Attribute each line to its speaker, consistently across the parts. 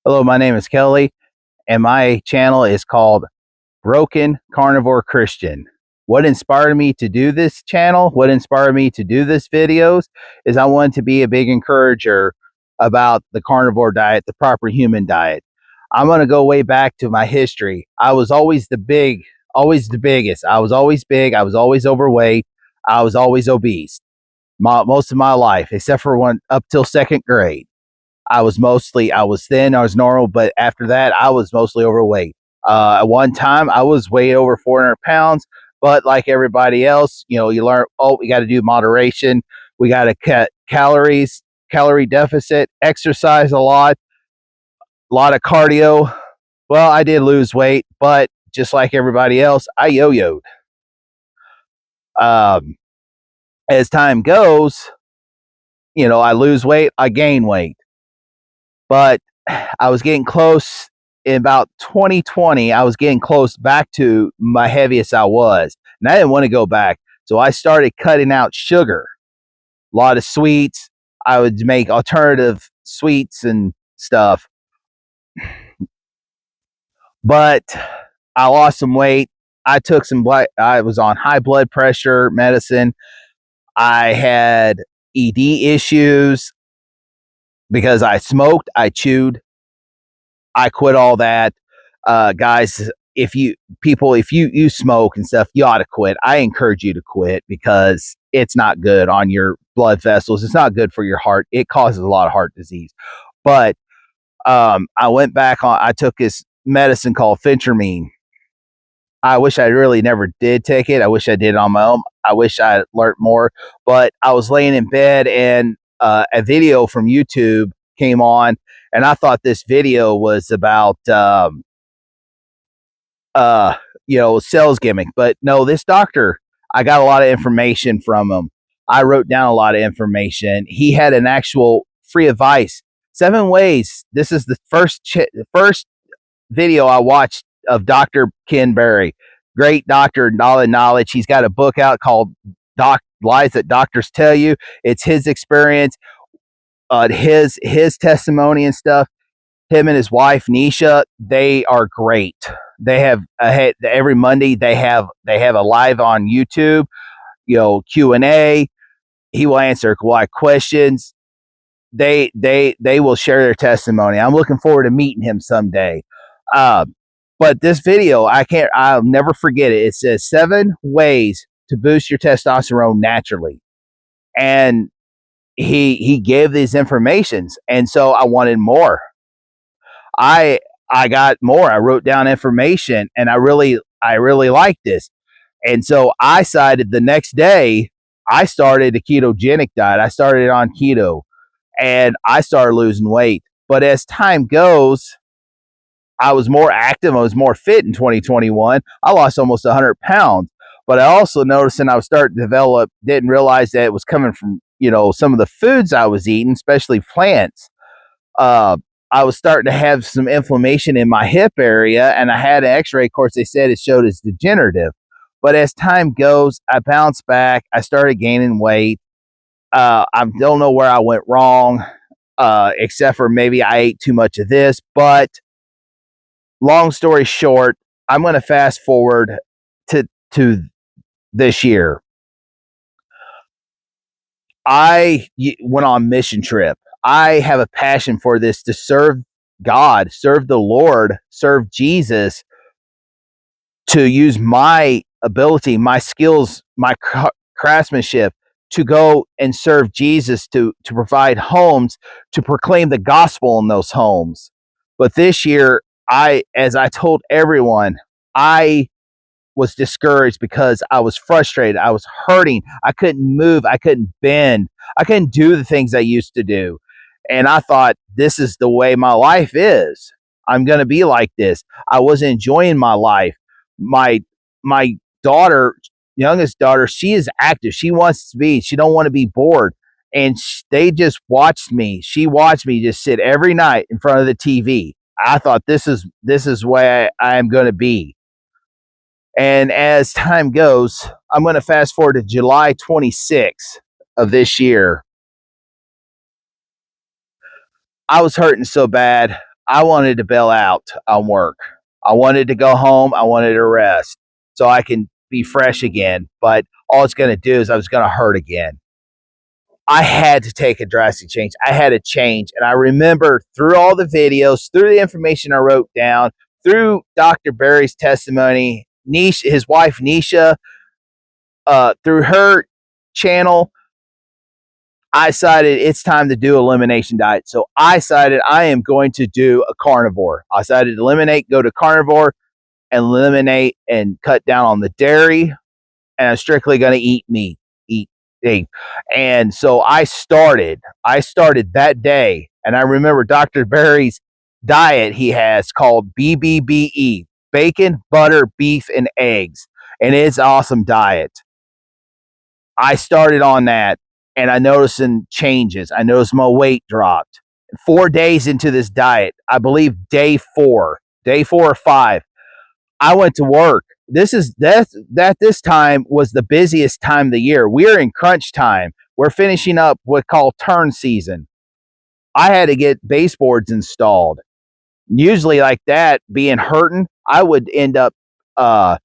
Speaker 1: Hello, my name is Kelly, and my channel is called Broken Carnivore Christian. What inspired me to do this channel, what inspired me to do this videos, is I wanted to be a big encourager about the carnivore diet, the proper human diet. I'm going to go way back to my history. I was always always the biggest. I was always big. I was always overweight. I was always obese. Most of my life, except for one up till second grade. I was thin, I was normal, but after that, I was mostly overweight. At one time, I was way over 400 pounds, but like everybody else, you learn, oh, we got to do moderation. We got to cut calories, calorie deficit, exercise a lot of cardio. Well, I did lose weight, but just like everybody else, I yo-yoed. Um, as time goes, I lose weight, I gain weight, but I was getting close in about 2020. I was getting close back to my heaviest I was, and I didn't want to go back. So I started cutting out sugar, a lot of sweets. I would make alternative sweets and stuff, but I lost some weight. I took I was on high blood pressure medicine. I had ED issues because I smoked, I chewed, I quit all that. Guys, if you smoke and stuff, you ought to quit. I encourage you to quit because it's not good on your blood vessels. It's not good for your heart. It causes a lot of heart disease. But I went back on. I took this medicine called phentermine. I wish I really never did take it. I wish I did it on my own. I wish I learned more. But I was laying in bed and a video from YouTube came on, and I thought this video was about uh sales gimmick, but no, this doctor, I got a lot of information from him. I wrote down a lot of information. He had an actual free advice, 7 ways. This is the first video I watched of Dr. Ken Berry, great doctor, knowledge. He's got a book out called Doc Lies That Doctors Tell You. It's his experience, his testimony and stuff. Him and his wife Nisha, they are great. They have every Monday they have a live on YouTube, Q&A. He will answer a lot of questions. They will share their testimony. I'm looking forward to meeting him someday. Uh, but this video, I'll never forget it. It says 7 ways to boost your testosterone naturally, and he gave these informations, and so I wanted more. I I got more. I wrote down information, and I really liked this. And so I decided the next day I started a ketogenic diet. I started on keto, and I started losing weight. But as time goes, I was more active. I was more fit in 2021. I lost almost 100 pounds. But I also noticed, and I was starting to develop, didn't realize that it was coming from, some of the foods I was eating, especially plants. uh, I was starting to have some inflammation in my hip area, and I had an x-ray. Of course, they said it showed as degenerative. But as time goes, I bounced back. I started gaining weight. I don't know where I went wrong, except for maybe I ate too much of this. But long story short, I'm going to fast forward to this year. I went on a mission trip. I have a passion for this, to serve God, serve the Lord, serve Jesus, to use my ability, my skills, my craftsmanship to go and serve Jesus, to provide homes, to proclaim the gospel in those homes. But this year, as I told everyone, I was discouraged because I was frustrated. I was hurting. I couldn't move. I couldn't bend. I couldn't do the things I used to do. And I thought, this is the way my life is. I'm going to be like this. I wasn't enjoying my life. My daughter, youngest daughter, she is active. She wants to be. She don't want to be bored. And they just watched me. She watched me just sit every night in front of the TV. I thought, this is where I am going to be. And as time goes, I'm going to fast forward to July 26th of this year. I was hurting so bad. I wanted to bail out on work. I wanted to go home. I wanted to rest so I can be fresh again. But all it's going to do is I was going to hurt again. I had to take a drastic change. I had to change. And I remember through all the videos, through the information I wrote down, through Dr. Barry's testimony, his wife, Nisha, through her channel, I decided it's time to do elimination diet. So I decided I am going to do a carnivore. I decided to eliminate, go to carnivore, and eliminate and cut down on the dairy. And I'm strictly going to eat meat, eat beef. And so I started that day. And I remember Dr. Barry's diet he has called BBBE, bacon, butter, beef, and eggs. And it's an awesome diet. I started on that and I noticed some changes. I noticed my weight dropped. 4 days into this diet, I believe day four or five, I went to work. This time was the busiest time of the year. We're in crunch time. We're finishing up what called turn season. I had to get baseboards installed. Usually like that, being hurting, I would end up uh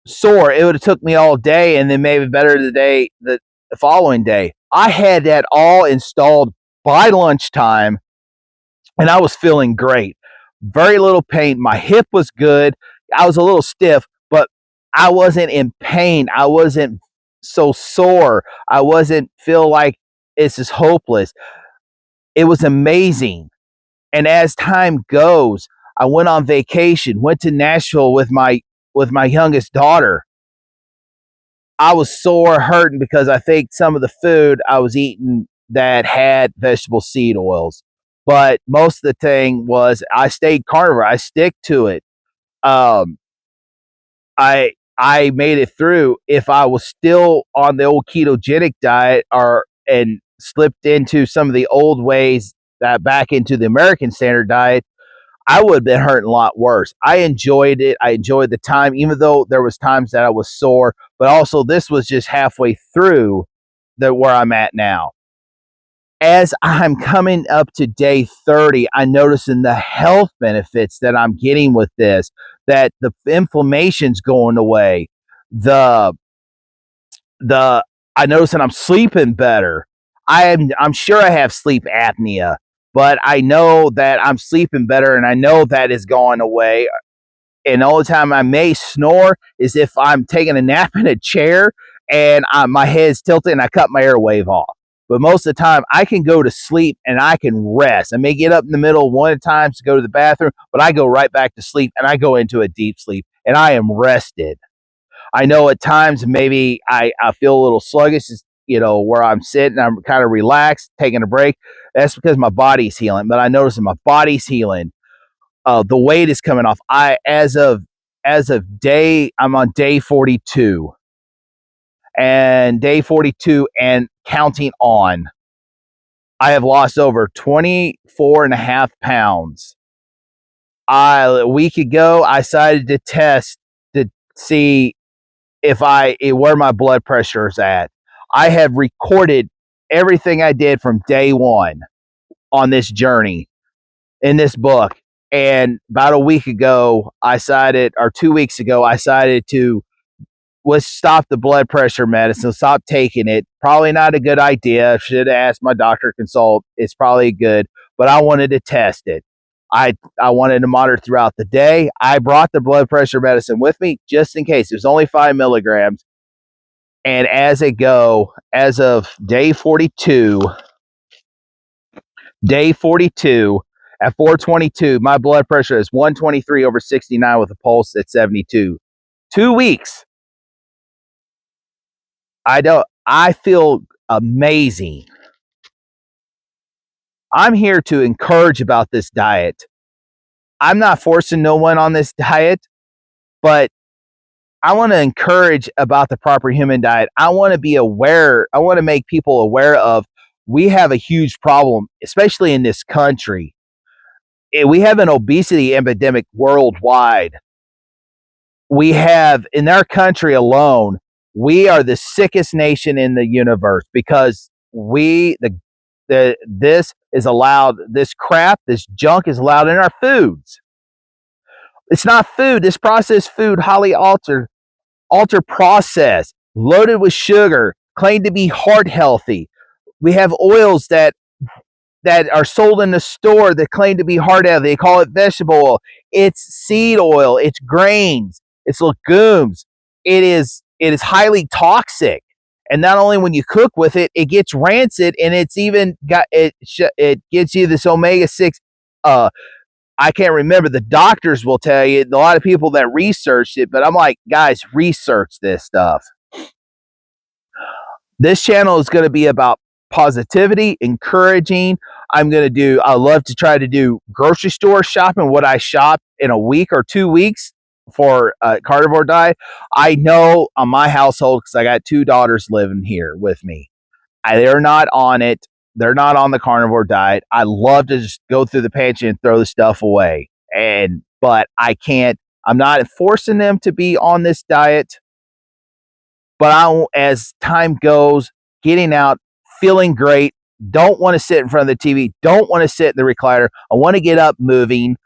Speaker 1: sore. It would have took me all day and then maybe better the following day. I had that all installed by lunchtime and I was feeling great. Very little pain. My hip was good. I was a little stiff, but I wasn't in pain. I wasn't so sore. I wasn't feel like it's just hopeless. It was amazing. And as time goes, I went on vacation, went to Nashville with my youngest daughter. I was sore, hurting because I think some of the food I was eating that had vegetable seed oils. But most of the thing was I stayed carnivore. I stick to it. Um, I made it through. If I was still on the old ketogenic diet or and slipped into some of the old ways that back into the American standard diet, I would have been hurting a lot worse. I enjoyed it. I enjoyed the time, even though there was times that I was sore. But also, this was just halfway through where I'm at now. As I'm coming up to day 30, I'm noticing the health benefits that I'm getting with this. That the inflammation's going away. The the I notice that I'm sleeping better. I'm sure I have sleep apnea, but I know that I'm sleeping better, and I know that is going away. And the only time I may snore is if I'm taking a nap in a chair and my head's tilted and I cut my airwave off. But most of the time, I can go to sleep and I can rest. I may get up in the middle one at times to go to the bathroom, but I go right back to sleep and I go into a deep sleep and I am rested. I know at times maybe I feel a little sluggish, where I'm sitting, I'm kind of relaxed, taking a break. That's because my body's healing. But I notice that my body's healing. The weight is coming off. I'm on day 42, and day 42 and counting on. I have lost over 24 and a half pounds. A week ago, I decided to test to see where my blood pressure is at. I have recorded everything I did from day one on this journey in this book. And about a week ago, or 2 weeks ago, I decided to stop the blood pressure medicine, stop taking it. Probably not a good idea. Should have asked my doctor to consult. It's probably good, but I wanted to test it. I wanted to monitor throughout the day. I brought the blood pressure medicine with me just in case. There's only 5 milligrams. And as of day 42 at 4:22, my blood pressure is 123/69 with a pulse at 72. 2 weeks. I feel amazing. I'm here to encourage about this diet. I'm not forcing no one on this diet, but I want to encourage about the proper human diet. I want to be aware. I want to make people aware of we have a huge problem, especially in this country. We have an obesity epidemic worldwide. We have, in our country alone, we are the sickest nation in the universe because this is allowed. This crap, this junk is allowed in our foods. It's not food. This processed food, highly ultra processed, loaded with sugar, claimed to be heart healthy. We have oils that are sold in the store that claim to be heart healthy. They call it vegetable oil. It's seed oil. It's grains. It's legumes. It is highly toxic. And not only when you cook with it, it gets rancid, and it's even got it. It gives you this omega-6. I can't remember. The doctors will tell you. A lot of people that researched it, but I'm like, guys, research this stuff. This channel is going to be about positivity, encouraging. I love to try to do grocery store shopping, what I shop in a week or 2 weeks for a carnivore diet. I know on my household, because I got 2 daughters living here with me, they're not on it. They're not on the carnivore diet. I love to just go through the pantry and throw the stuff away. But I can't, I'm not forcing them to be on this diet. But as time goes, getting out, feeling great, don't want to sit in front of the TV, don't want to sit in the recliner. I want to get up moving.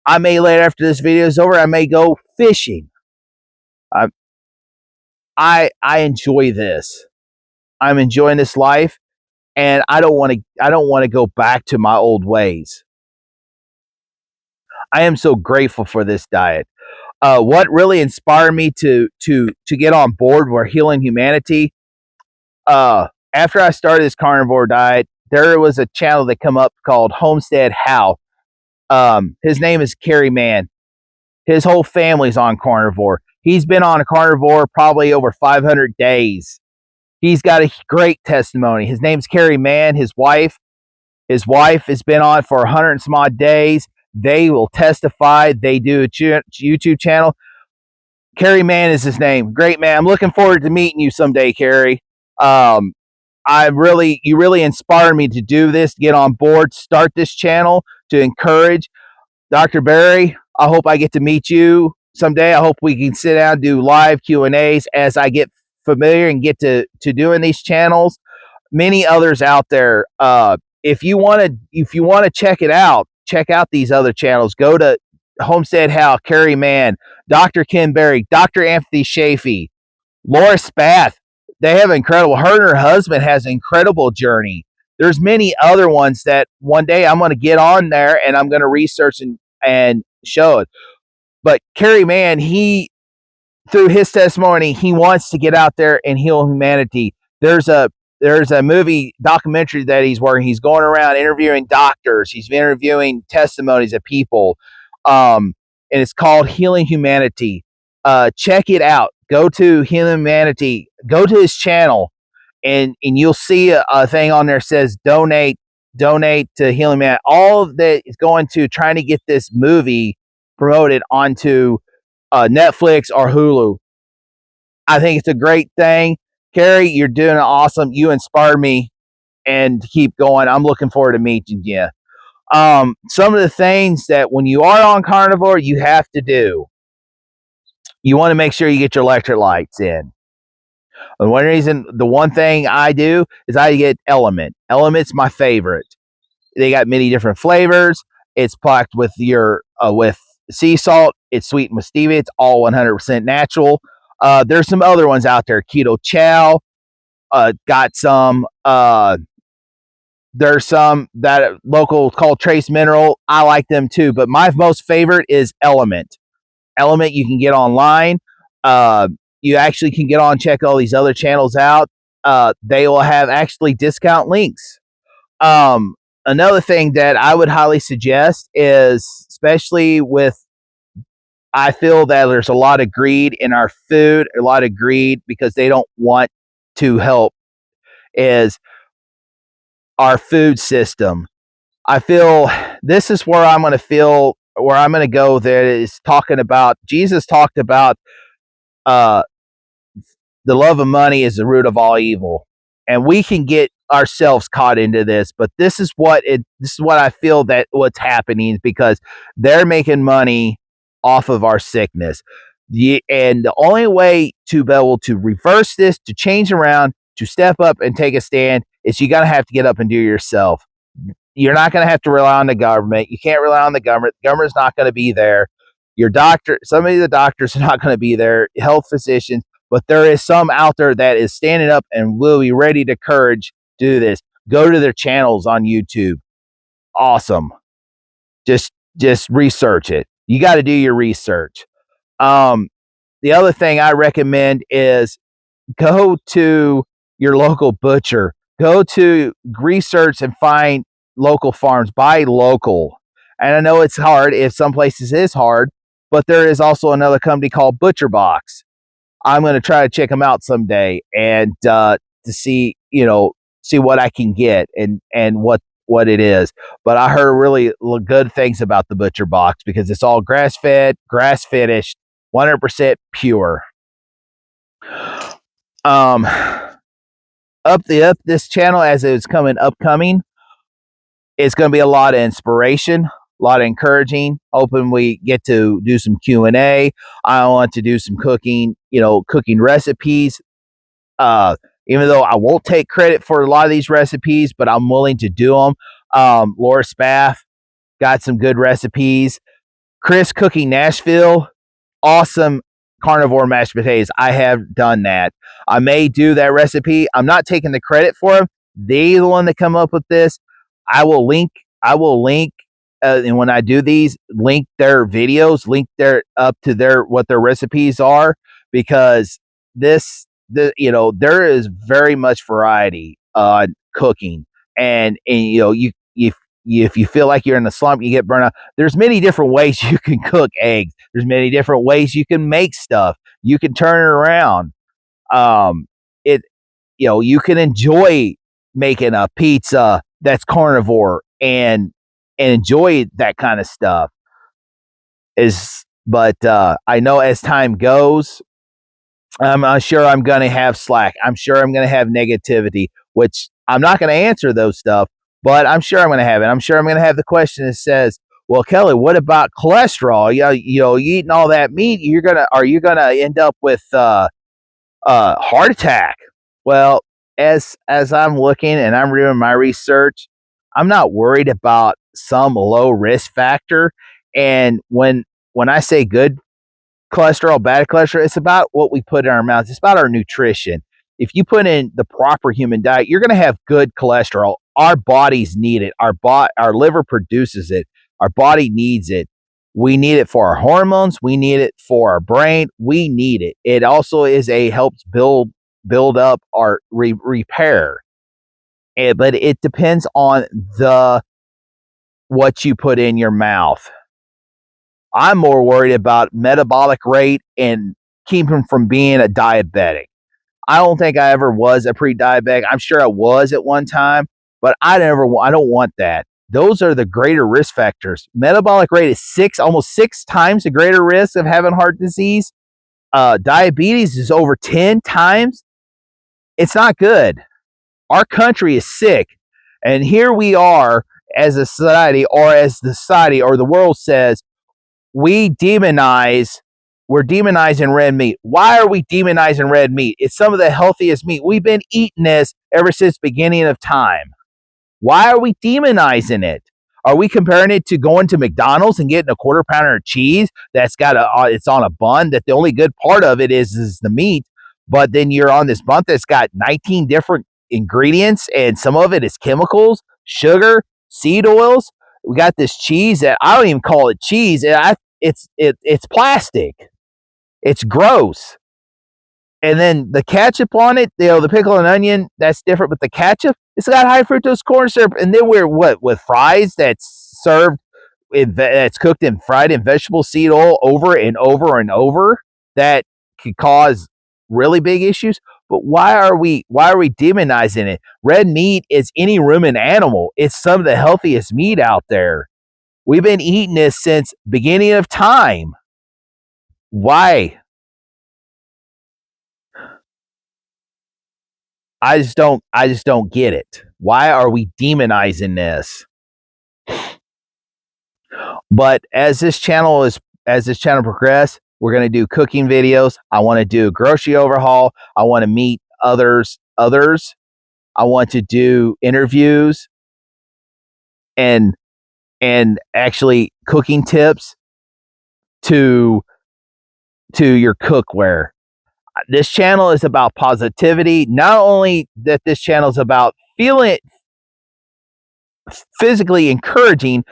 Speaker 1: I may later, after this video is over, I may go fishing. I enjoy this. I'm enjoying this life, and I don't want to go back to my old ways. I am so grateful for this diet. What really inspired me to get on board with Healing Humanity, after I started this carnivore diet, there was a channel that come up called Homestead How. His name is Kerry Mann. His whole family's on carnivore. He's been on a carnivore probably over 500 days. He's got a great testimony. His name's Kerry Mann. His wife has been on for 100 and some odd days. They will testify. They do a YouTube channel. Kerry Mann is his name. Great man. I'm looking forward to meeting you someday, Kerry. You really inspired me to do this, to get on board, start this channel, to encourage. Dr. Barry, I hope I get to meet you someday. I hope we can sit down and do live Q&As as I get familiar and get to doing these channels. Many others out there. If you want to check it out, check out these other channels. Go to Homestead How, Kerry Mann, Dr. Ken Berry, Dr. Anthony Shafee, Laura Spath. They have incredible. Her and her husband has an incredible journey. There's many other ones that one day I'm going to get on there and I'm going to research and show it. But Kerry Mann, through his testimony, he wants to get out there and heal humanity. There's a movie documentary that he's working. He's going around interviewing doctors. He's interviewing testimonies of people. And it's called Healing Humanity. Check it out. Go to Healing Humanity. Go to his channel, and you'll see a thing on there that says donate to Healing Humanity. All of that is going to trying to get this movie promoted onto Netflix or Hulu. I think it's a great thing. Kerry, you're doing awesome. You inspire me, and keep going. I'm looking forward to meeting you. Some of the things that when you are on carnivore, you have to do. You want to make sure you get your electrolytes in. And the one thing I do is I get Element. Element's my favorite. They got many different flavors. It's packed with with sea salt. It's sweetened with stevia. It's all 100% natural. There's some other ones out there. Keto Chow. Got some. There's some that local called Trace Mineral. I like them too, but my most favorite is Element. Element you can get online. You actually can get on, check all these other channels out. They will have actually discount links. Another thing that I would highly suggest is, especially I feel that there's a lot of greed in our food, a lot of greed because they don't want to help, is our food system. I feel this is where I'm going to go. That is talking about, Jesus talked about the love of money is the root of all evil, and we can get ourselves caught into this. But this is what I feel that what's happening is because they're making money off of our sickness. And the only way to be able to reverse this, to change around, to step up and take a stand is you gotta have to get up and do it yourself. You're not gonna have to rely on the government. You can't rely on the government. The government's not gonna be there. Your doctor, some of the doctors are not gonna be there, health physicians, but there is some out there that is standing up and will be ready to courage to do this. Go to their channels on YouTube. Awesome. Just research it. You got to do your research. The other thing I recommend is go to your local butcher. Go to research and find local farms. Buy local. And I know it's hard. If some places is hard, but there is also another company called Butcher Box. I'm going to try to check them out someday and to see, see what I can get and what it is. But I heard really good things about the Butcher Box because it's all grass fed, grass finished, 100% pure. Up this channel as it's upcoming, it's going to be a lot of inspiration, a lot of encouraging. Hoping we get to do some Q&A. I want to do some cooking, cooking recipes. Even though I won't take credit for a lot of these recipes, but I'm willing to do them. Laura Spaff got some good recipes. Chris Cooking Nashville, awesome carnivore mashed potatoes. I have done that. I may do that recipe. I'm not taking the credit for them. They're the one that come up with this. I will link, and when I do these, link their videos, link their up to what their recipes are, because there is very much variety on cooking, and if you feel like you're in a slump, you get burned out. There's many different ways you can cook eggs. There's many different ways you can make stuff. You can turn it around. You can enjoy making a pizza that's carnivore and enjoy that kind of stuff. But I know as time goes, I'm sure I'm going to have slack. I'm sure I'm going to have negativity, which I'm not going to answer those stuff, but I'm sure I'm going to have it. I'm sure I'm going to have the question that says, well, Kelly, what about cholesterol? You eating all that meat, are you going to end up with heart attack? Well, as I'm looking and I'm doing my research, I'm not worried about some low risk factor. And when I say good cholesterol, bad cholesterol, it's about what we put in our mouths. It's about our nutrition. If you put in the proper human diet, you're going to have good cholesterol. Our bodies need it. Our liver produces it. Our body needs it. We need it for our hormones. We need it for our brain. We need it. It also helps build up our repair. But it depends on what you put in your mouth. I'm more worried about metabolic rate and keeping from being a diabetic. I don't think I ever was a pre-diabetic. I'm sure I was at one time, but I don't want that. Those are the greater risk factors. Metabolic rate is almost 6 times the greater risk of having heart disease. Diabetes is over 10 times. It's not good. Our country is sick. And here we are as a society, or as the society or the world says, we're demonizing red meat. Why are we demonizing red meat? It's some of the healthiest meat. We've been eating this ever since the beginning of time. Why are we demonizing it? Are we comparing it to going to McDonald's and getting a quarter pounder of cheese that's got it's on a bun, that the only good part of it is the meat, but then you're on this bun that's got 19 different ingredients, and some of it is chemicals, sugar, seed oils. We got this cheese that I don't even call it cheese. It's plastic. It's gross. And then the ketchup on it, the pickle and onion, that's different. But the ketchup, it's got high fructose corn syrup. And then we're with fries that's served, that's cooked and fried in vegetable seed oil over and over and over. That could cause really big issues. But why are we demonizing it? Red meat is any ruminant animal. It's some of the healthiest meat out there. We've been eating this since beginning of time. Why? I just don't get it. Why are we demonizing this? But as this channel progresses, we're going to do cooking videos. I want to do a grocery overhaul. I want to meet others I want to do interviews and actually cooking tips to your cookware. This channel is about positivity. Not only that this channel is about feeling physically encouraging,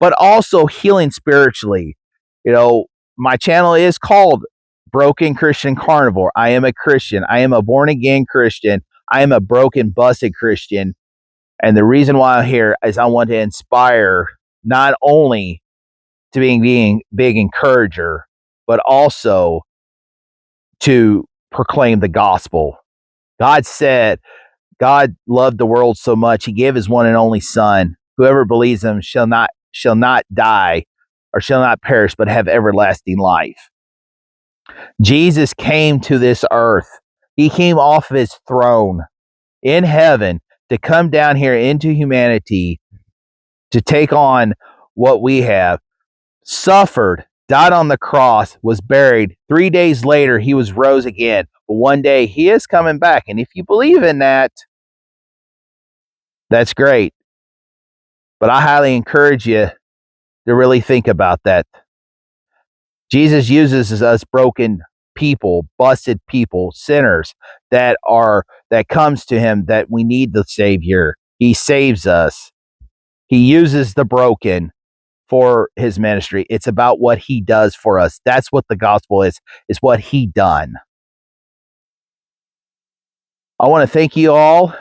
Speaker 1: but also healing spiritually. You know, my channel is called Broken Christian Carnivore. I am a Christian. I am a born again Christian. I am a broken, busted Christian. And the reason why I'm here is I want to inspire not only to being big encourager, but also to proclaim the gospel. God said, God loved the world so much, he gave his one and only son. Whoever believes him shall not die or shall not perish, but have everlasting life. Jesus came to this earth. He came off of his throne in heaven to come down here into humanity to take on what we have, suffered, died on the cross, was buried. 3 days later, he was rose again. But one day he is coming back. And if you believe in that, that's great. But I highly encourage you to really think about that. Jesus uses us broken people, busted people, sinners that comes to him that we need the Savior. He saves us. He uses the broken for his ministry. It's about what he does for us. That's what the gospel is what he done. I want to thank you all.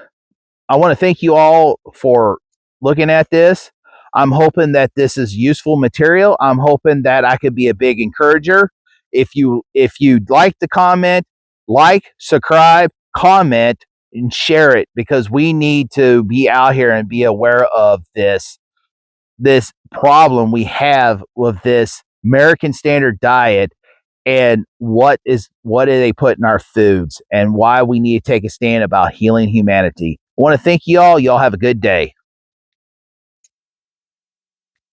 Speaker 1: I want to thank you all for looking at this. I'm hoping that this is useful material. I'm hoping that I could be a big encourager. If you'd like to comment, like, subscribe, comment, and share it, because we need to be out here and be aware of this problem we have with this American standard diet, and what do they put in our foods, and why we need to take a stand about healing humanity. I want to thank you all. Y'all have a good day.